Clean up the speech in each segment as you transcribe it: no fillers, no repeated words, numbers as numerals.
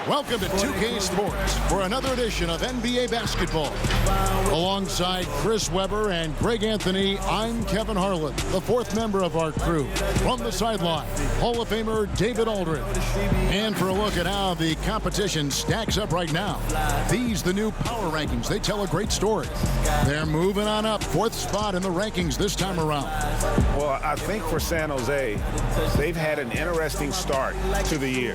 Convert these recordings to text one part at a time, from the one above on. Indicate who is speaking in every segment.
Speaker 1: Welcome to 2K Sports for another edition of NBA basketball. Alongside Chris Webber and Greg Anthony, I'm Kevin Harlan, the fourth member of our crew. From the sideline, Hall of Famer David Aldridge. And for a look at how the competition stacks up right now, these the new power rankings. They tell a great story. They're moving on up, fourth spot in the rankings this time around.
Speaker 2: Well, I think for San Jose, they've had an interesting start to the year.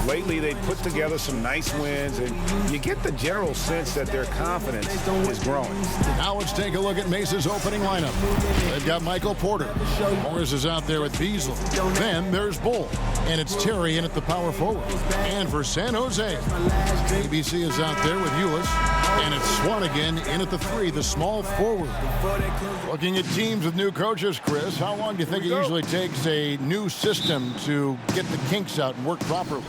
Speaker 2: Lately, they've put together some nice wins, and you get the general sense that their confidence is growing.
Speaker 1: Now let's take a look at Mesa's opening lineup. They've got Michael Porter. Morris is out there with Beasley. Then there's Bull, and it's Terry in at the power forward. And for San Jose, ABC is out there with Ulis, and it's Swanigan in at the 3, the small forward. Looking at teams with new coaches, Chris, how long do you think it usually takes a new system to get the kinks out and work properly?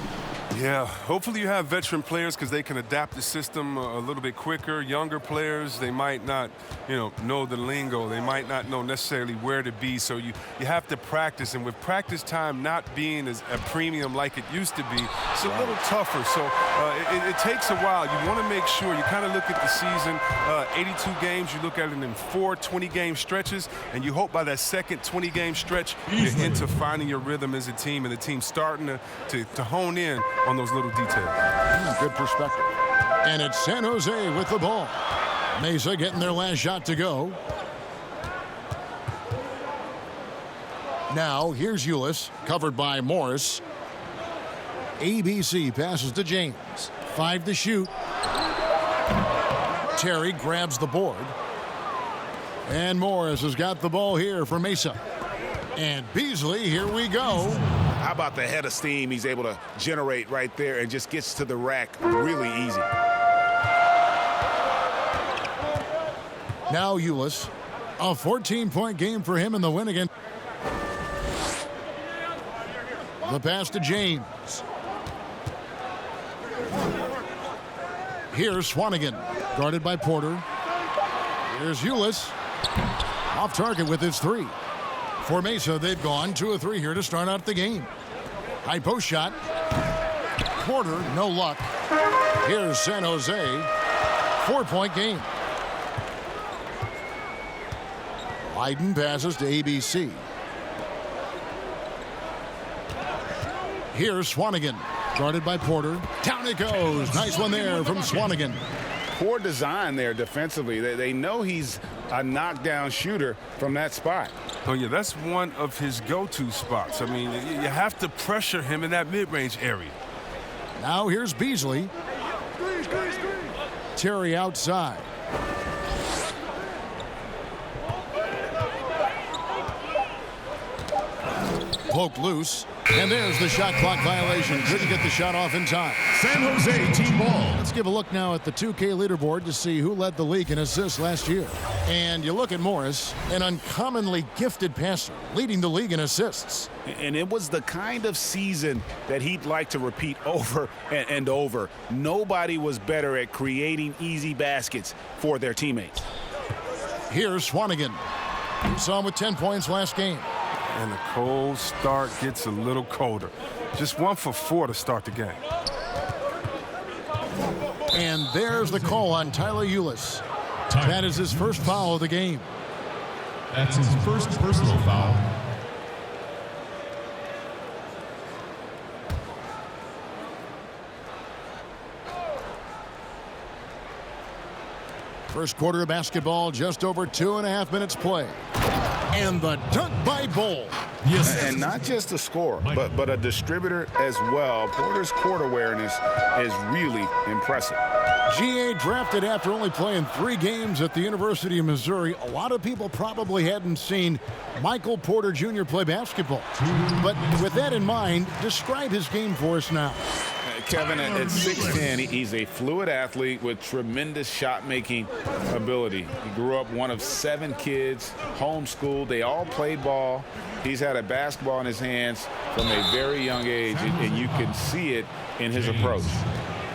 Speaker 3: Yeah, hopefully you have veteran players because they can adapt the system a little bit quicker. Younger players, they might not, know the lingo. They might not know necessarily where to be. So you have to practice. And with practice time not being as a premium like it used to be, it's a little tougher. So it takes a while. You want to make sure you kind of look at the season, 82 games. You look at it in 4 20-game stretches, and you hope by that second 20-game stretch you're into finding your rhythm as a team, and the team's starting to hone in on those little details.
Speaker 1: Good perspective. And it's San Jose with the ball. Mesa getting their last shot to go. Now here's Ulis, covered by Morris. ABC passes to James. 5 to shoot. Terry grabs the board. And Morris has got the ball here for Mesa. And Beasley, here we go.
Speaker 2: How about the head of steam he's able to generate right there and just gets to the rack really easy.
Speaker 1: Now Ulis, a 14-point game for him in the win again. The pass to James. Here's Swanigan, guarded by Porter. Here's Ulis, off target with his 3. For Mesa, they've gone 2 of 3 here to start out the game. High post shot. Porter, no luck. Here's San Jose. 4-point game. Biden passes to ABC. Here's Swanigan, guarded by Porter. Down it goes. Nice one there from Swanigan.
Speaker 2: Poor design there defensively. They know he's a knockdown shooter from that spot.
Speaker 3: Oh, yeah, that's one of his go-to spots. I mean, you have to pressure him in that mid-range area.
Speaker 1: Now here's Beasley. Terry outside. Poked loose. And there's the shot clock violation. Couldn't get the shot off in time.
Speaker 4: San Jose team ball.
Speaker 1: Let's give a look now at the 2K leaderboard to see who led the league in assists last year. And you look at Morris, an uncommonly gifted passer, leading the league in assists.
Speaker 2: And it was the kind of season that he'd like to repeat over and over. Nobody was better at creating easy baskets for their teammates.
Speaker 1: Here's Swanigan. You saw him with 10 points last game.
Speaker 3: And the cold start gets a little colder. Just 1 for 4 to start the game.
Speaker 1: And there's the call on Tyler Ulis. That is his first foul of the game.
Speaker 4: That's his first personal foul.
Speaker 1: First quarter of basketball, just over 2.5 minutes play. And the dunk by Bull.
Speaker 4: Yes.
Speaker 2: And not just a scorer, but a distributor as well. Porter's court awareness is really impressive.
Speaker 1: GA drafted after only playing 3 games at the University of Missouri. A lot of people probably hadn't seen Michael Porter Jr. play basketball. But with that in mind, describe his game for us now.
Speaker 2: Kevin, at 6'10", he's a fluid athlete with tremendous shot-making ability. He grew up one of 7 kids, homeschooled. They all played ball. He's had a basketball in his hands from a very young age, and you can see it in his approach.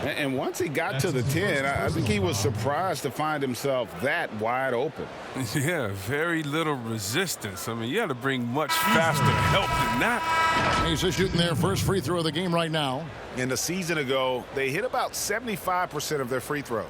Speaker 2: And once he got to the 10, I think he was surprised to find himself that wide open.
Speaker 3: Yeah, very little resistance. I mean, you had to bring much faster help than that.
Speaker 1: Mesa shooting their first free throw of the game right now.
Speaker 2: And a season ago, they hit about 75% of their free throws.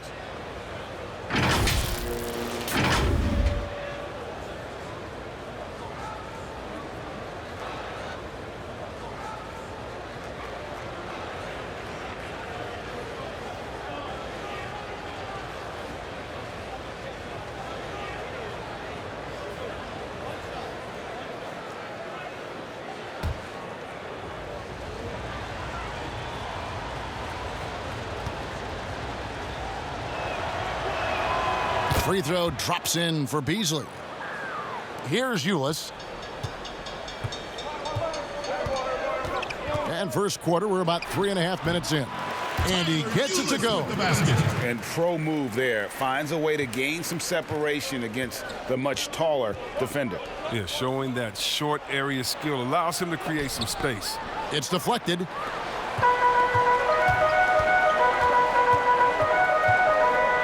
Speaker 1: Free throw drops in for Beasley. Here's Ulis. And first quarter, we're about 3.5 minutes in. And he gets it to go.
Speaker 2: And pro move there. Finds a way to gain some separation against the much taller defender.
Speaker 3: Yeah, showing that short area skill allows him to create some space.
Speaker 1: It's deflected.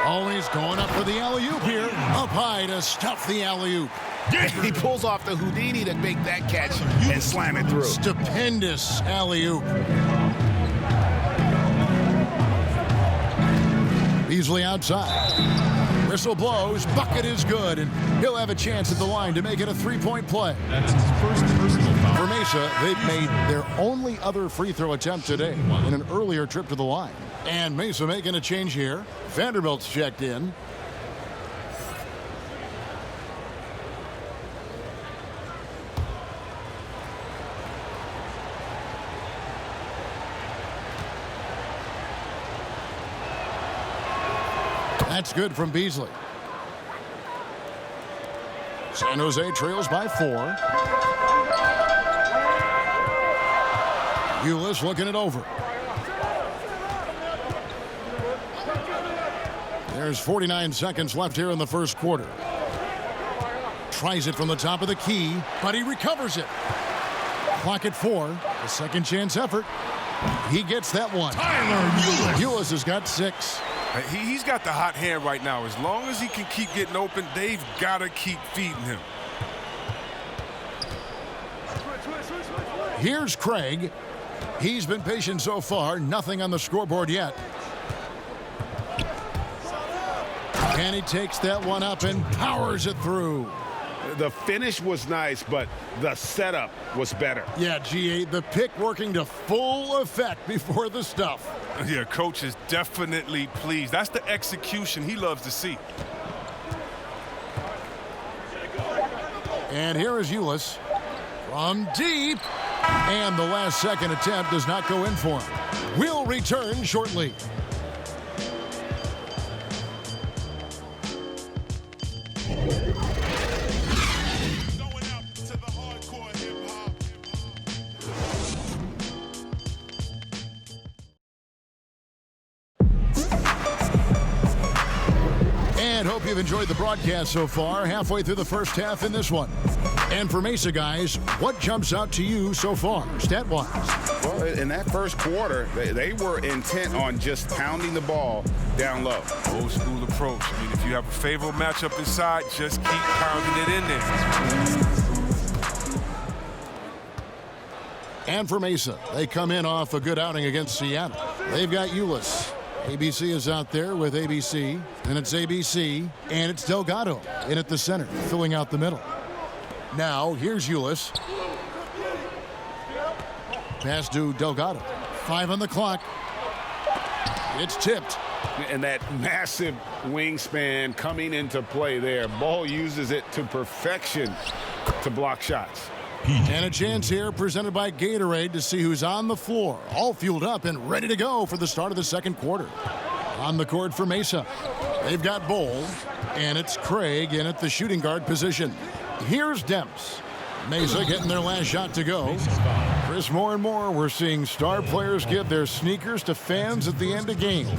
Speaker 1: Always going up for the alley-oop here. Up high to stuff the alley-oop.
Speaker 2: He pulls off the Houdini to make that catch and slam it through.
Speaker 1: Stupendous alley-oop. Beasley outside. Whistle blows. Bucket is good. And he'll have a chance at the line to make it a three-point play.
Speaker 4: That's his first personal foul.
Speaker 1: For Mesa, they've made their only other free throw attempt today in an earlier trip to the line. And Mesa making a change here. Vanderbilt's checked in. That's good from Beasley. San Jose trails by 4. Ulis looking it over. There's 49 seconds left here in the first quarter. Tries it from the top of the key, but he recovers it. Clock at 4. A second chance effort. He gets that one.
Speaker 4: Tyler Ulis.
Speaker 1: Ulis has got 6.
Speaker 3: He's got the hot hand right now. As long as he can keep getting open, they've got to keep feeding him.
Speaker 1: Here's Craig. He's been patient so far. Nothing on the scoreboard yet. And he takes that one up and powers it through.
Speaker 2: The finish was nice, but the setup was better.
Speaker 1: Yeah, G8, the pick working to full effect before the stuff.
Speaker 3: Yeah, coach is definitely pleased. That's the execution he loves to see.
Speaker 1: And here is Ulis from deep. And the last second attempt does not go in for him. We'll return shortly. And hope you've enjoyed the broadcast so far. Halfway through the first half in this one. And for Mesa guys, what jumps out to you so far, stat-wise?
Speaker 2: Well, in that first quarter, they were intent on just pounding the ball down low.
Speaker 3: Old school approach. I mean, if you have a favorable matchup inside, just keep pounding it in there.
Speaker 1: And for Mesa, they come in off a good outing against Seattle. They've got Ulis. ABC is out there with ABC, and it's ABC, and it's Delgado in at the center, filling out the middle. Now, here's Ulis. Pass to Delgado. 5 on the clock. It's tipped.
Speaker 2: And that massive wingspan coming into play there. Ball uses it to perfection to block shots.
Speaker 1: And a chance here presented by Gatorade to see who's on the floor. All fueled up and ready to go for the start of the second quarter. On the court for Mesa. They've got Bowl, and it's Craig in at the shooting guard position. Here's Demps. Mesa getting their last shot to go. Chris, more and more we're seeing star players give their sneakers to fans at the end of games.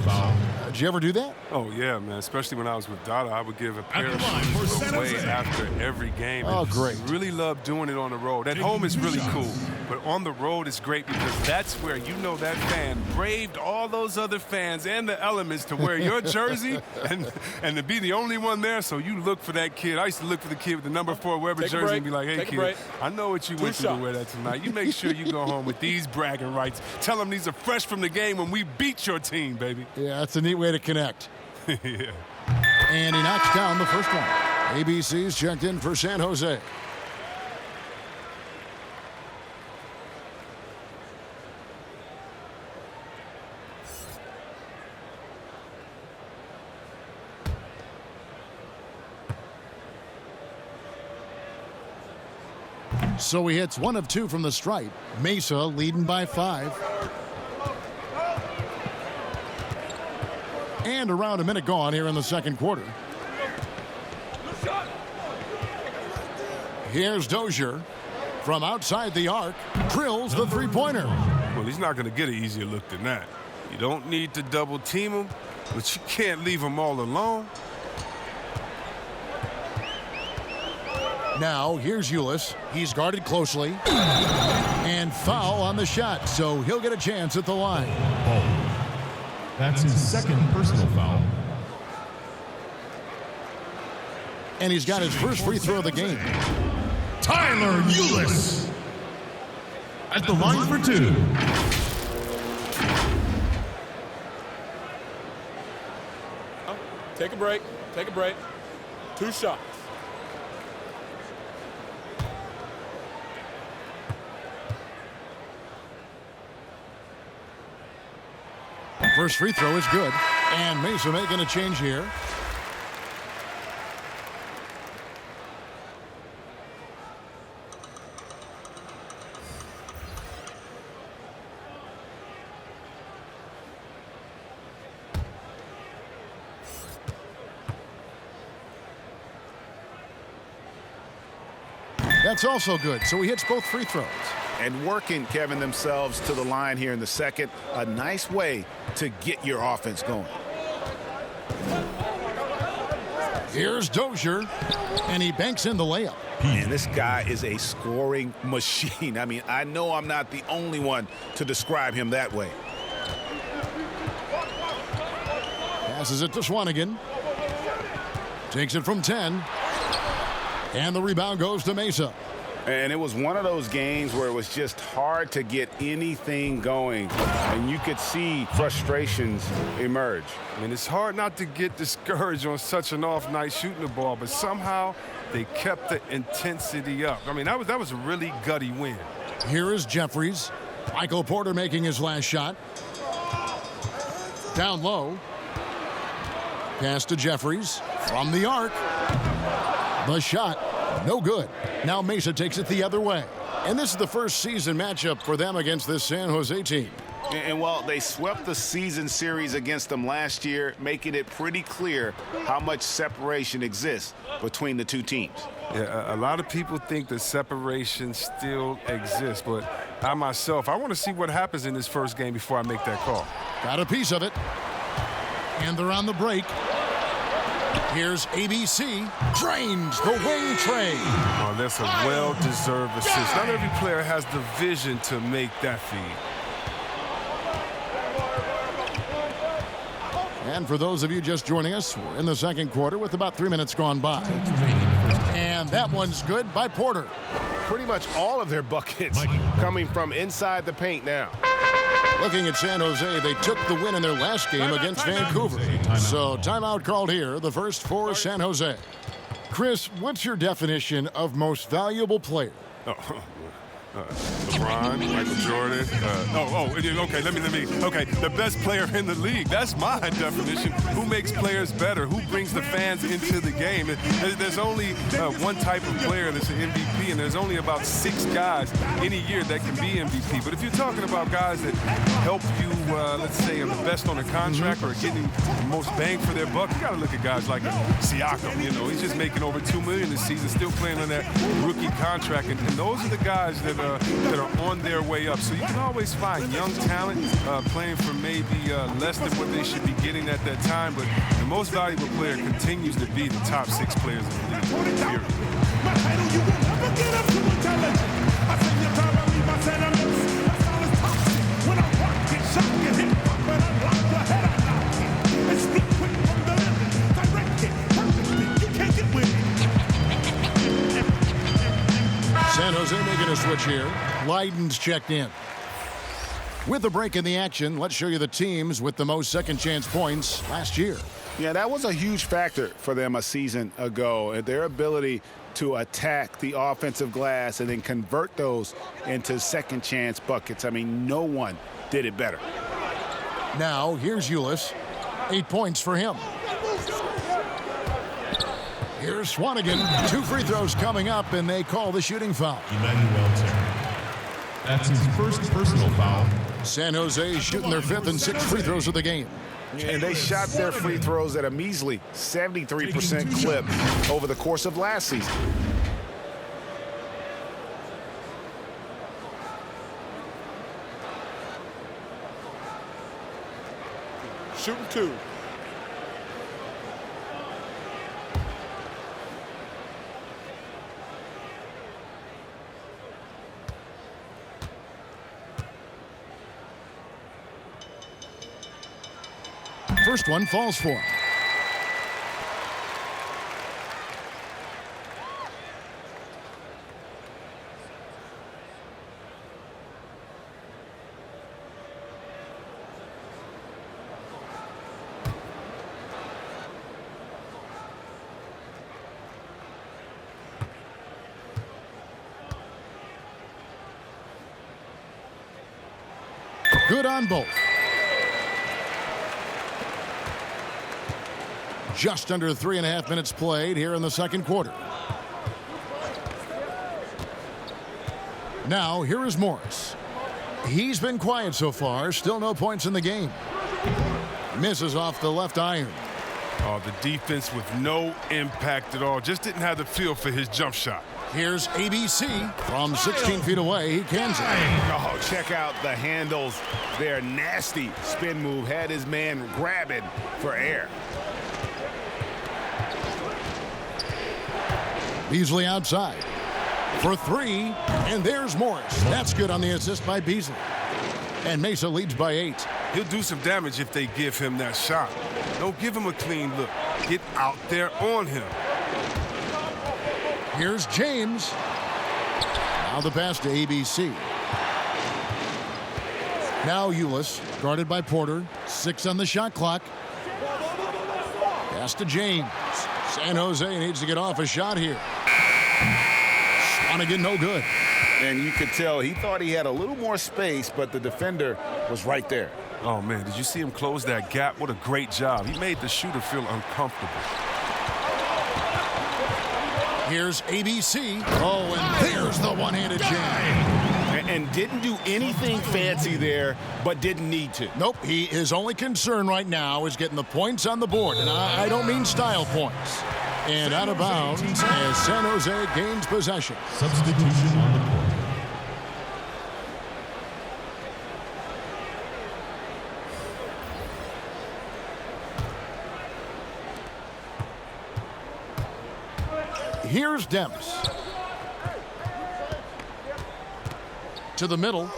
Speaker 1: Did you ever do that?
Speaker 3: Oh, yeah, man. Especially when I was with Dada, I would give a pair of
Speaker 4: line for
Speaker 3: shoes
Speaker 4: San
Speaker 3: away
Speaker 4: Jose.
Speaker 3: after every game.
Speaker 1: Oh,
Speaker 3: And
Speaker 1: great.
Speaker 3: Really love doing it on the road. At home is really cool, but on the road it's great because that's where you know that fan braved all those other fans and the elements to wear your jersey and to be the only one there. So you look for that kid. I used to look for the kid with the number 4 Weber
Speaker 5: Take a
Speaker 3: jersey
Speaker 5: break.
Speaker 3: and be like, hey,
Speaker 5: Take a
Speaker 3: kid,
Speaker 5: break.
Speaker 3: I know what you went through to wear that tonight. You make sure you go home with these bragging rights. Tell them these are fresh from the game when we beat your team, baby.
Speaker 1: Yeah, that's a neat way to connect.
Speaker 3: Yeah.
Speaker 1: And he knocks down the first one. ABC's checked in for San Jose. So he hits 1 of 2 from the stripe. Mesa leading by 5. And around a minute gone here in the second quarter. Here's Dozier from outside the arc. Drills the three-pointer.
Speaker 3: Well, he's not going to get an easier look than that. You don't need to double team him, but you can't leave him all alone.
Speaker 1: Now, here's Ulis. He's guarded closely. And foul on the shot, so he'll get a chance at the line.
Speaker 4: That's his second personal foul.
Speaker 1: And he's got his first free throw of the game.
Speaker 4: Tyler Ulis at the line for 2.
Speaker 5: Take a break. Take a break. 2 shots.
Speaker 1: First free throw is good. And Mesa making a change here. That's also good. So he hits both free throws.
Speaker 2: And working, Kevin, themselves to the line here in the second. A nice way to get your offense going.
Speaker 1: Here's Dozier, and he banks in the layup.
Speaker 2: And this guy is a scoring machine. I mean, I know I'm not the only one to describe him that way.
Speaker 1: Passes it to Swanigan. Takes it from 10. And the rebound goes to Mesa.
Speaker 2: And it was one of those games where it was just hard to get anything going. And you could see frustrations emerge.
Speaker 3: I mean, it's hard not to get discouraged on such an off night shooting the ball, but somehow they kept the intensity up. I mean, that was a really gutty win.
Speaker 1: Here is Jeffries. Michael Porter making his last shot. Down low. Pass to Jeffries from the arc. The shot, no good. Now Mesa takes it the other way. And this is the first season matchup for them against this San Jose team.
Speaker 2: And while they swept the season series against them last year, making it pretty clear how much separation exists between the two teams.
Speaker 3: Yeah, a lot of people think that separation still exists, but I myself, I want to see what happens in this first game before I make that call.
Speaker 1: Got a piece of it. And they're on the break. Here's ABC. Drains the wing tray.
Speaker 3: Oh, that's a well-deserved assist. Not every player has the vision to make that feed.
Speaker 1: And for those of you just joining us, we're in the second quarter with about 3 minutes gone by. And that one's good by Porter.
Speaker 6: Pretty much all of their buckets coming from inside the paint now.
Speaker 1: Looking at San Jose, they took the win in their last game against Vancouver. So timeout called here, the first for San Jose. Chris, what's your definition of most valuable player?
Speaker 3: LeBron, Michael Jordan. Okay, let me. Okay, the best player in the league. That's my definition. Who makes players better? Who brings the fans into the game? There's only one type of player that's an MVP, and there's only about 6 guys any year that can be MVP. But if you're talking about guys that help you, let's say, are the best on a contract or getting the most bang for their buck, you got to look at guys like Siakam. You know, he's just making over $2 million this season, still playing on that rookie contract, and those are the guys that that are on their way up. So you can always find young talent playing for maybe less than what they should be getting at that time, but the most valuable player continues to be the top 6 players in the league. Period.
Speaker 1: San Jose making a switch here. Leiden's checked in. With a break in the action, let's show you the teams with the most second chance points last year.
Speaker 2: Yeah, that was a huge factor for them a season ago. Their ability to attack the offensive glass and then convert those into second chance buckets. I mean, no one did it better.
Speaker 1: Now, here's Ulis. 8 points for him. Here's Swanigan. 2 free throws coming up, and they call the shooting foul.
Speaker 4: Emmanuel Terry. That's his first personal foul.
Speaker 1: San Jose shooting their 5th and 6th free throws of the game.
Speaker 2: And they shot their free throws at a measly 73% clip over the course of last season.
Speaker 5: Shooting 2.
Speaker 1: First one falls for him. Good on both. Just under 3.5 minutes played here in the second quarter. Now, here is Morris. He's been quiet so far. Still no points in the game. Misses off the left iron.
Speaker 3: Oh, the defense with no impact at all. Just didn't have the feel for his jump shot.
Speaker 1: Here's ABC from 16 feet away. He cans it.
Speaker 6: Oh, check out the handles. Their nasty spin move had his man grabbing for air.
Speaker 1: Beasley outside for 3, and there's Morris. That's good on the assist by Beasley. And Mesa leads by 8.
Speaker 3: He'll do some damage if they give him that shot. Don't give him a clean look. Get out there on him.
Speaker 1: Here's James. Now the pass to ABC. Now Ulis, guarded by Porter. 6 on the shot clock. Pass to James. San Jose needs to get off a shot here. Swanigan, no good.
Speaker 2: And you could tell he thought he had a little more space, but the defender was right there.
Speaker 3: Oh, man, did you see him close that gap? What a great job. He made the shooter feel uncomfortable.
Speaker 1: Here's ABC. Oh, and there's the one-handed jam.
Speaker 6: And didn't do anything fancy there, but didn't need to.
Speaker 1: Nope, his only concern right now is getting the points on the board. And I don't mean style points. And out of bounds as San Jose gains possession.
Speaker 4: Substitution on the court.
Speaker 1: Here's Demps. To the middle.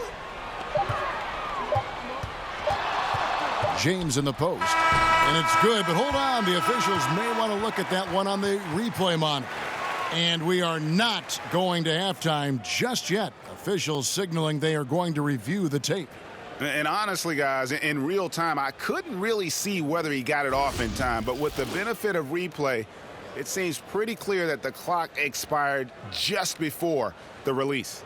Speaker 1: James in the post. And it's good, but hold on. The officials may want to look at that one on the replay monitor. And we are not going to halftime just yet. Officials signaling they are going to review the tape.
Speaker 2: And honestly, guys, in real time, I couldn't really see whether he got it off in time. But with the benefit of replay, it seems pretty clear that the clock expired just before the release.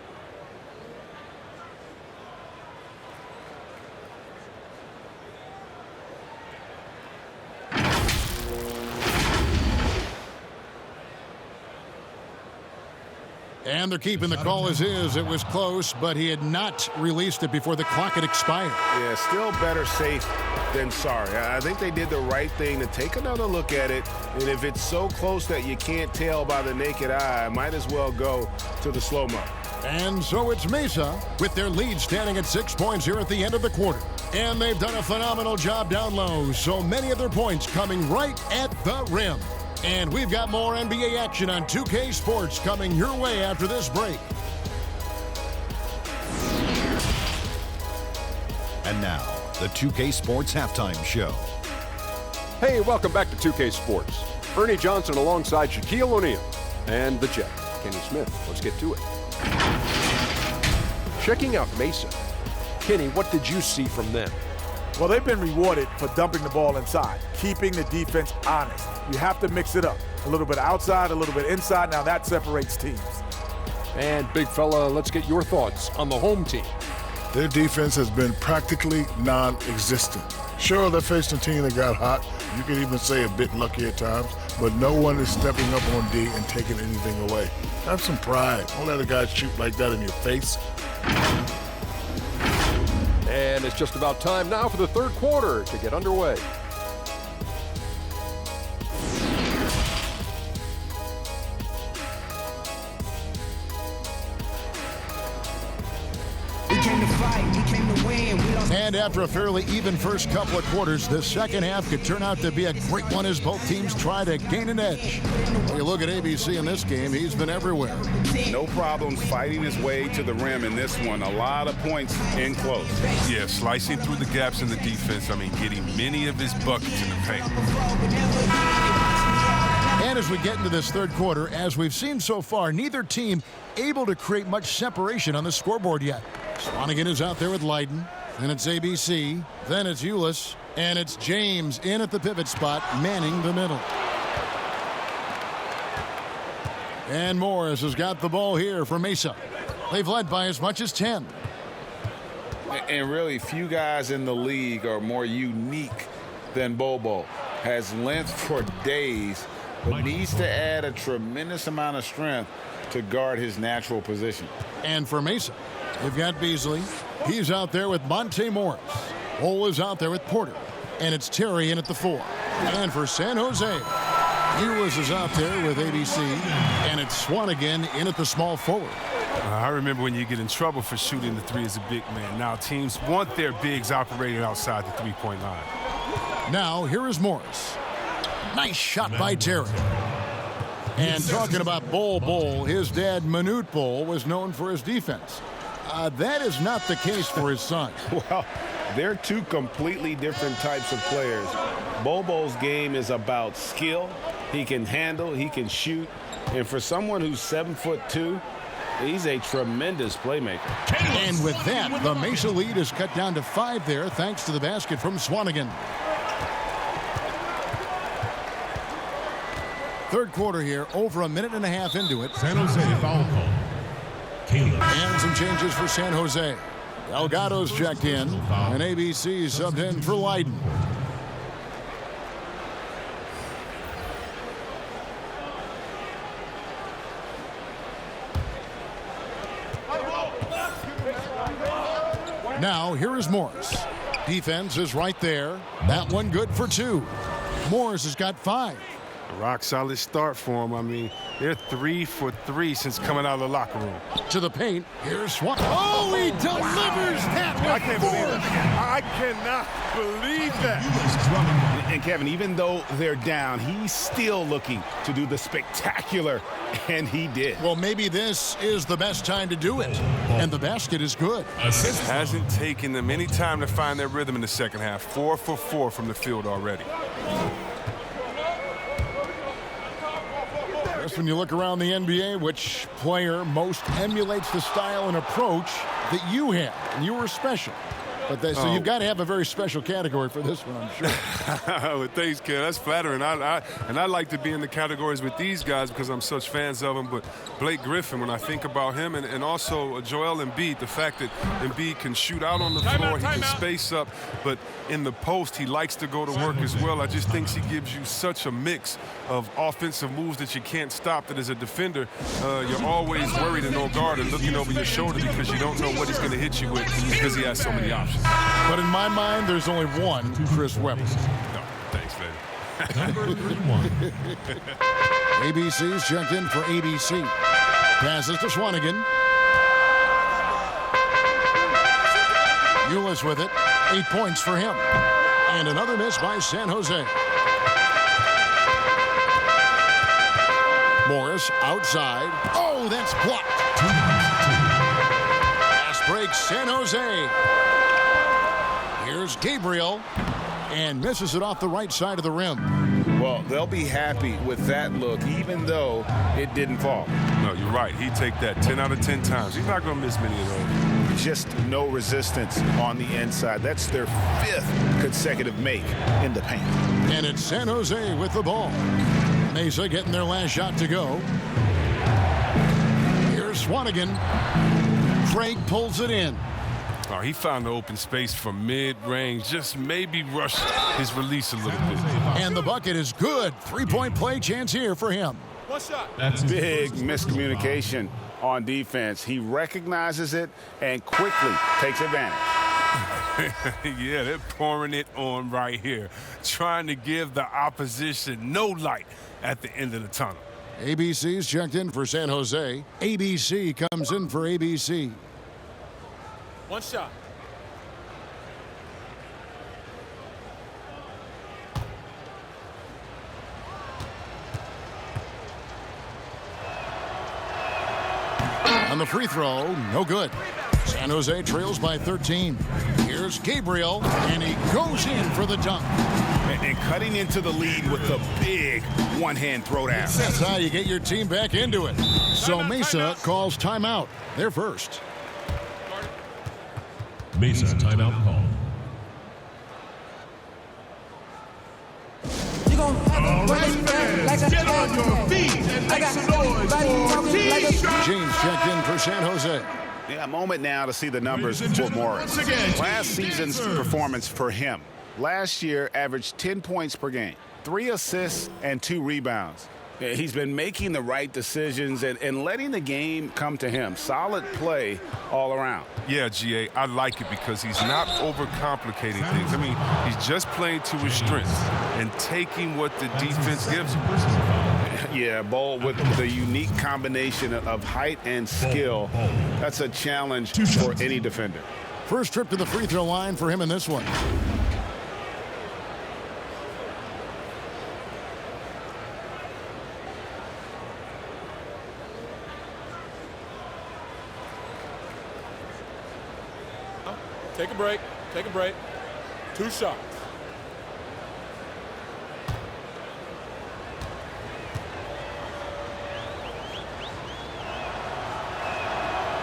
Speaker 1: And they're keeping the call as is. It was close, but he had not released it before the clock had expired.
Speaker 6: Yeah, still better safe than sorry. I think they did the right thing to take another look at it. And if it's so close that you can't tell by the naked eye, might as well go to the slow-mo.
Speaker 1: And so it's Mesa with their lead standing at 6 points here at the end of the quarter. And they've done a phenomenal job down low. So many of their points coming right at the rim. And we've got more NBA action on 2K Sports coming your way after this break.
Speaker 7: And now, the 2K Sports Halftime Show.
Speaker 8: Hey, welcome back to 2K Sports. Ernie Johnson alongside Shaquille O'Neal and the Jet, Kenny Smith. Let's get to it. Checking out Mesa. Kenny, what did you see from them?
Speaker 5: Well, they've been rewarded for dumping the ball inside, keeping the defense honest. You have to mix it up. A little bit outside, a little bit inside. Now that separates teams.
Speaker 8: And big fella, let's get your thoughts on the home team.
Speaker 9: Their defense has been practically non-existent. Sure, they're facing a team that got hot. You could even say a bit lucky at times, but no one is stepping up on D and taking anything away. Have some pride. Don't let a guy shoot like that in your face.
Speaker 8: And it's just about time now for the third quarter to get underway.
Speaker 1: And after a fairly even first couple of quarters, the second half could turn out to be a great one as both teams try to gain an edge. When you look at ABC in this game, he's been everywhere.
Speaker 2: No problems fighting his way to the rim in this one. A lot of points in close.
Speaker 3: Yeah, slicing through the gaps in the defense. I mean, getting many of his buckets in the paint.
Speaker 1: And as we get into this third quarter, as we've seen so far, neither team able to create much separation on the scoreboard yet. Swanigan is out there with Leiden. Then it's ABC. Then it's Ulis. And it's James in at the pivot spot, manning the middle. And Morris has got the ball here for Mesa. They've led by as much as 10.
Speaker 2: And really, few guys in the league are more unique than Bobo. Has length for days, but needs to add a tremendous amount of strength to guard his natural position.
Speaker 1: And for Mesa, they've got Beasley. He's out there with Monte Morris. Ole is out there with Porter. And it's Terry in at the 4. And for San Jose, Ulis is out there with ABC. And it's Swanigan in at the small forward.
Speaker 3: I remember when you get in trouble for shooting the three as a big man. Now teams want their bigs operating outside the three-point line.
Speaker 1: Now, here is Morris. Nice shot by Terry. And talking about Bol, his dad, Manute Bol, was known for his defense. That is not the case for his son.
Speaker 6: Well, they're two completely different types of players. Bobo's game is about skill. He can handle, he can shoot. And for someone who's 7'2", he's a tremendous playmaker.
Speaker 1: And with that, the Mesa lead is cut down to 5 there, thanks to the basket from Swanigan. Third quarter here, over a minute and a half into it.
Speaker 4: San Jose foul call.
Speaker 1: And some changes for San Jose. Delgado's checked in, and ABC subbed in for Leiden. Now, here is Morris. Defense is right there. That one good for 2. Morris has got 5.
Speaker 3: Rock solid start for him. I mean, they're 3 for 3 since coming out of the locker room.
Speaker 1: To the paint, here's Swan. Oh, he delivers that.
Speaker 3: I can't believe it. I cannot believe that.
Speaker 6: And Kevin, even though they're down, he's still looking to do the spectacular, and he did.
Speaker 1: Well, maybe this is the best time to do it, and the basket is good.
Speaker 3: It hasn't taken them any time to find their rhythm in the second half. 4 for 4 from the field already.
Speaker 1: Just when you look around the NBA, which player most emulates the style and approach that you have? And you were special. So you've got to have a very special category for this one, I'm sure.
Speaker 3: Well, thanks, Ken. That's flattering. I like to be in the categories with these guys because I'm such fans of them. But Blake Griffin, when I think about him, and also Joel Embiid, the fact that Embiid can shoot out on the floor, he can space up, but in the post, he likes to go to work as well. I just think he gives you such a mix of offensive moves that you can't stop, that as a defender, you're always worried and on guard and looking over your shoulder because you don't know what he's going to hit you with because he has so many options.
Speaker 1: But in my mind, there's only one Chris Webber.
Speaker 3: No, thanks, baby.
Speaker 4: Number 31.
Speaker 1: ABC's checked in for ABC. Passes to Swanigan. Ulis with it. 8 points for him. And another miss by San Jose. Morris outside. Oh, that's blocked. Pass breaks San Jose. Here's Gabriel. And misses it off the right side of the rim.
Speaker 2: Well, they'll be happy with that look, even though it didn't fall.
Speaker 3: No, you're right. He'd take that 10 out of 10 times. He's not going to miss many of those.
Speaker 2: Just no resistance on the inside. That's their 5th consecutive make in the paint.
Speaker 1: And it's San Jose with the ball. Mesa getting their last shot to go. Here's Swanigan. Craig pulls it in.
Speaker 3: Oh, he found the open space from mid-range, just maybe rushed his release a little bit.
Speaker 1: And the bucket is good. 3-point play chance here for him.
Speaker 4: One shot.
Speaker 2: Big miscommunication on defense. He recognizes it and quickly takes advantage.
Speaker 3: Yeah, they're pouring it on right here, trying to give the opposition no light at the end of the tunnel.
Speaker 1: ABC's checked in for San Jose. ABC comes in for ABC.
Speaker 4: One shot.
Speaker 1: On the free throw, no good. San Jose trails by 13. Here's Gabriel, and he goes in for the dunk.
Speaker 2: And cutting into the lead with a big one-hand throwdown.
Speaker 1: That's how you get your team back into it. So Mesa calls timeout. They're first.
Speaker 4: Mesa timeout call.
Speaker 10: Get on your feet and make some noise for
Speaker 1: James checked in for San Jose.
Speaker 2: Yeah, a moment now to see the numbers for Morris. Last season's performance for him. Last year averaged 10 points per game, 3 assists and 2 rebounds. He's been making the right decisions and letting the game come to him. Solid play all around.
Speaker 3: Yeah, GA, I like it because he's not overcomplicating things. I mean, he's just playing to his strengths and taking what the defense gives him.
Speaker 2: Yeah, Bol with the unique combination of height and skill. That's a challenge for any defender.
Speaker 1: First trip to the free throw line for him in this one.
Speaker 10: Take a break. Take a break. 2 shots.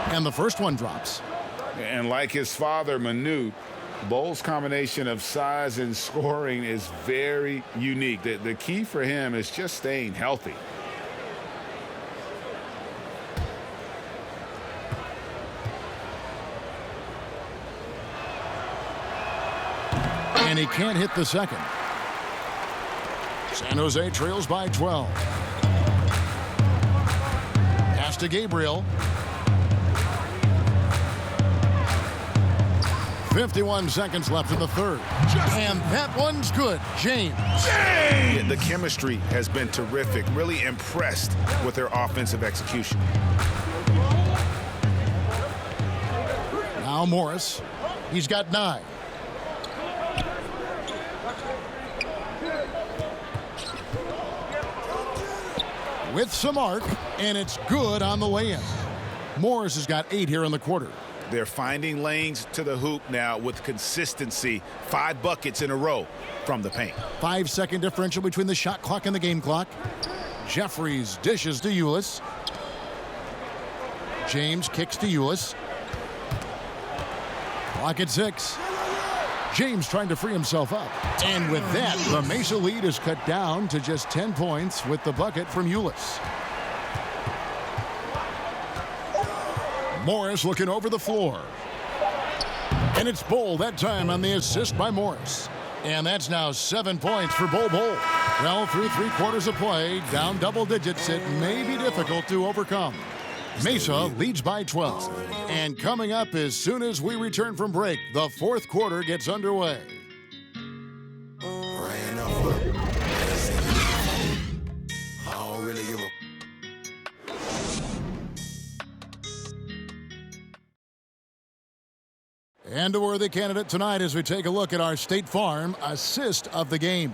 Speaker 1: And the first one drops.
Speaker 2: And like his father, Manute, Bol's combination of size and scoring is very unique. The key for him is just staying healthy.
Speaker 1: And he can't hit the second. San Jose trails by 12. Pass to Gabriel. 51 seconds left in the third. And that one's good. James.
Speaker 2: Yeah, the chemistry has been terrific. Really impressed with their offensive execution.
Speaker 1: Now Morris. He's got 9. With some arc, and it's good on the lay-in. Morris has got 8 here in the quarter.
Speaker 2: They're finding lanes to the hoop now with consistency. 5 buckets in a row from the paint.
Speaker 1: 5-second differential between the shot clock and the game clock. Jeffries dishes to Ulis. James kicks to Ulis. Clock at 6. James trying to free himself up. And with that, the Mesa lead is cut down to just 10 points with the bucket from Ulis. Morris looking over the floor. And it's Bull that time on the assist by Morris. And that's now 7 points for Bull. Well, through 3 quarters of play, down double digits, it may be difficult to overcome. Mesa leads by 12. And coming up as soon as we return from break, the 4th quarter gets underway. And a worthy candidate tonight as we take a look at our State Farm assist of the game.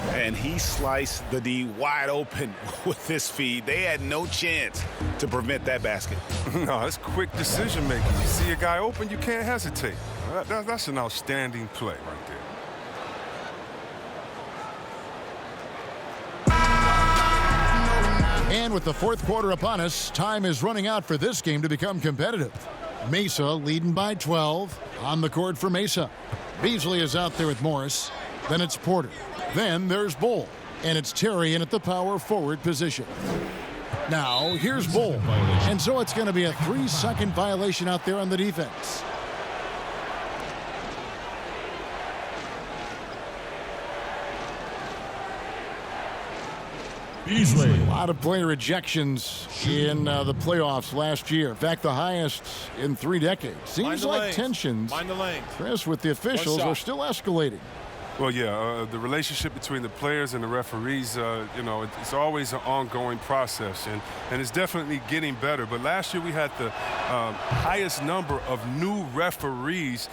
Speaker 2: And he sliced the D wide open with this feed. They had no chance to prevent that basket.
Speaker 3: No, that's quick decision making. You see a guy open, you can't hesitate. That's an outstanding play right there.
Speaker 1: And with the 4th quarter upon us, time is running out for this game to become competitive. Mesa leading by 12 on the court for Mesa. Beasley is out there with Morris. Then it's Porter. Then there's Bull. And it's Terry in at the power forward position. Now, here's Bull. And so it's going to be a 3-second violation out there on the defense.
Speaker 4: Beasley.
Speaker 1: A lot of player ejections in the playoffs last year. In fact, the highest in 3 decades. Seems like tensions, Chris, with the officials are still escalating.
Speaker 3: Well, yeah, the relationship between the players and the referees, it's always an ongoing process, and it's definitely getting better. But last year we had the highest number of new referees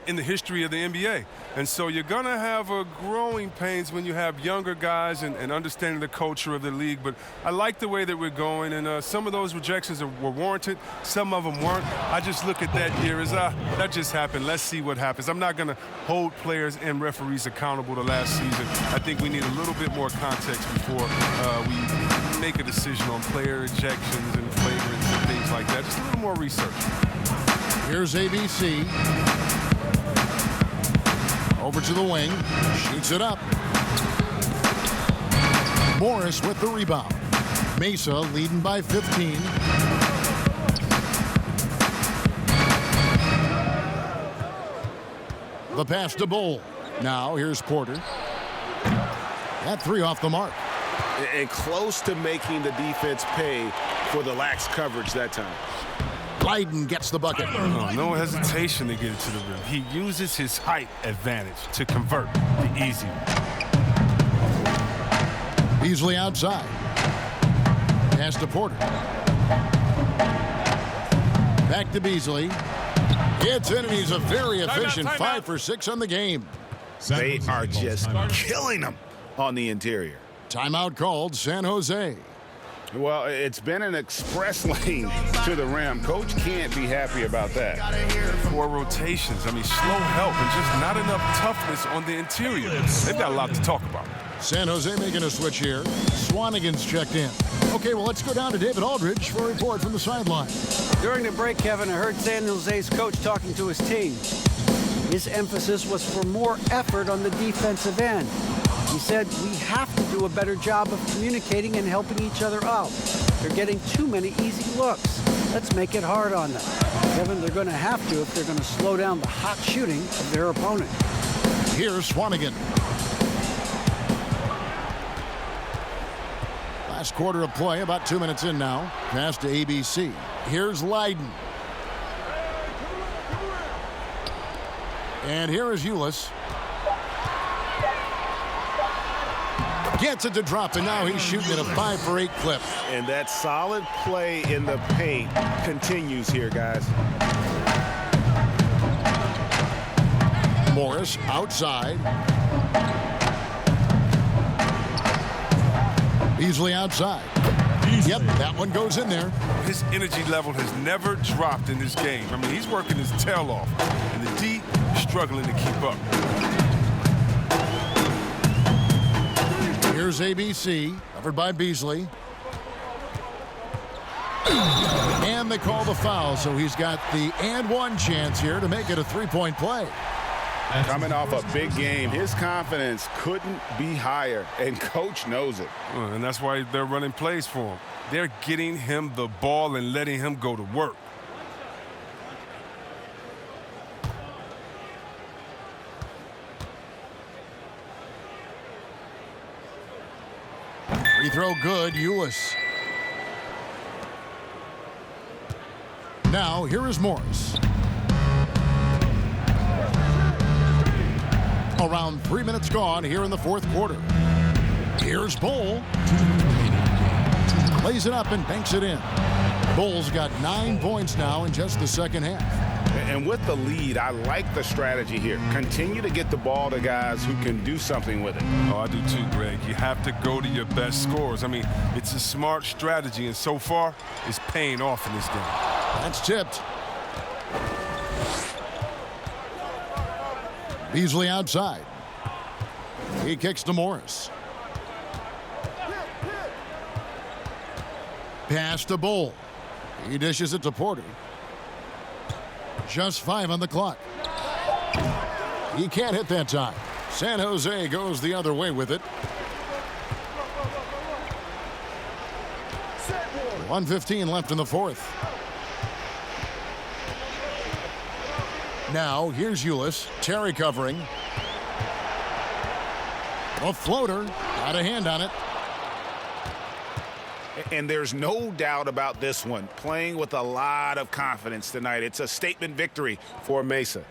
Speaker 3: in the history of the NBA. And so you're going to have growing pains when you have younger guys and understanding the culture of the league. But I like the way that we're going, and some of those rejections were warranted. Some of them weren't. I just look at that here as, that just happened. Let's see what happens. I'm not going to hold players and referees accountable to last season. I think we need a little bit more context before we make a decision on player ejections and flagrants and things like that. Just a little more research.
Speaker 1: Here's ABC. Over to the wing. Shoots it up. Morris with the rebound. Mesa leading by 15. The pass to Bull. Now here's Porter. That 3 off the mark.
Speaker 6: And close to making the defense pay for the lax coverage that time.
Speaker 1: Blyden gets the bucket.
Speaker 3: No hesitation to get it to the rim. He uses his height advantage to convert the easy one.
Speaker 1: Beasley outside. Pass to Porter. Back to Beasley. Gets in, and he's a very efficient 5 for 6 on the game.
Speaker 2: They are just killing them on the interior.
Speaker 1: Timeout called San Jose.
Speaker 2: Well, it's been an express lane to the rim. Coach can't be happy about that.
Speaker 3: 4 rotations. Slow help and just not enough toughness on the interior. They've got a lot to talk about.
Speaker 1: San Jose making a switch here. Swanigan's checked in. Okay, well, let's go down to David Aldridge for a report from the sideline.
Speaker 11: During the break, Kevin, I heard San Jose's coach talking to his team. His emphasis was for more effort on the defensive end. He said, we have to do a better job of communicating and helping each other out. They're getting too many easy looks. Let's make it hard on them. Kevin, they're going to have to if they're going to slow down the hot shooting of their opponent.
Speaker 1: Here's Swanigan. Last quarter of play, about 2 minutes in now. Pass to ABC. Here's Leiden. And here is Ulis. Gets it to drop, and now he's shooting at a 5 for 8 clip.
Speaker 6: And that solid play in the paint continues here, guys.
Speaker 1: Morris outside. Beasley outside. Yep, that one goes in there.
Speaker 3: His energy level has never dropped in this game. He's working his tail off, and the D struggling to keep up.
Speaker 1: Here's ABC, covered by Beasley. And they call the foul, so he's got the and one chance here to make it a 3-point play.
Speaker 2: Coming off a big game, his confidence couldn't be higher, and coach knows it.
Speaker 3: And that's why they're running plays for him. They're getting him the ball and letting him go to work.
Speaker 1: Free throw good, Ulis. Now, here is Morris. Around 3 minutes gone here in the fourth quarter. Here's Bull. Plays it up and banks it in. Bull's got 9 points now in just the second half.
Speaker 2: And with the lead, I like the strategy here. Continue to get the ball to guys who can do something with it.
Speaker 3: Oh, I do too, Greg. You have to go to your best scorers. I mean, it's a smart strategy, and so far, it's paying off in this game.
Speaker 1: That's tipped. Beasley outside. He kicks to Morris. Pass to Bull. He dishes it to Porter. Just 5 on the clock. He can't hit that time. San Jose goes the other way with it. 1:15 left in the fourth. Now, here's Ulis. Terry covering. A floater. Got a hand on it.
Speaker 2: And there's no doubt about this one. Playing with a lot of confidence tonight. It's a statement victory for Mesa.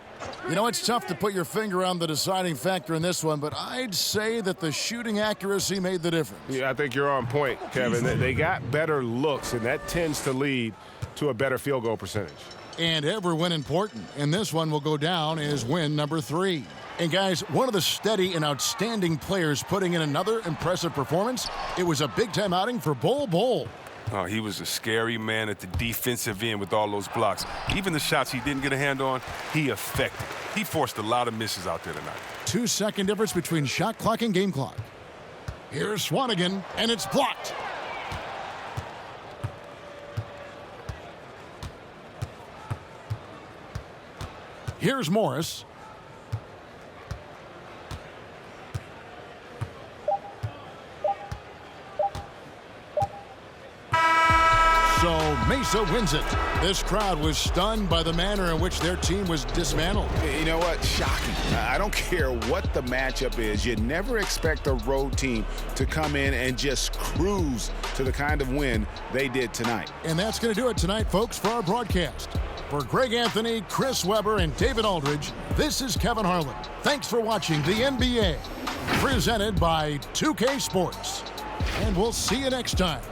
Speaker 1: You know, it's tough to put your finger on the deciding factor in this one, but I'd say that the shooting accuracy made the difference.
Speaker 6: Yeah, I think you're on point, Kevin. They got better looks, and that tends to lead to a better field goal percentage.
Speaker 1: And every win important. And this one will go down as win number 3. And guys, one of the steady and outstanding players putting in another impressive performance. It was a big-time outing for Bull.
Speaker 3: Oh, he was a scary man at the defensive end with all those blocks. Even the shots he didn't get a hand on, he affected. He forced a lot of misses out there tonight.
Speaker 1: 2-second difference between shot clock and game clock. Here's Swanigan, and it's blocked. Here's Morris. So Mesa wins it. This crowd was stunned by the manner in which their team was dismantled.
Speaker 2: You know what? Shocking. I don't care what the matchup is. You never expect a road team to come in and just cruise to the kind of win they did tonight.
Speaker 1: And that's going to do it tonight, folks, for our broadcast. For Greg Anthony, Chris Webber, and David Aldridge, this is Kevin Harlan. Thanks for watching the NBA, presented by 2K Sports. And we'll see you next time.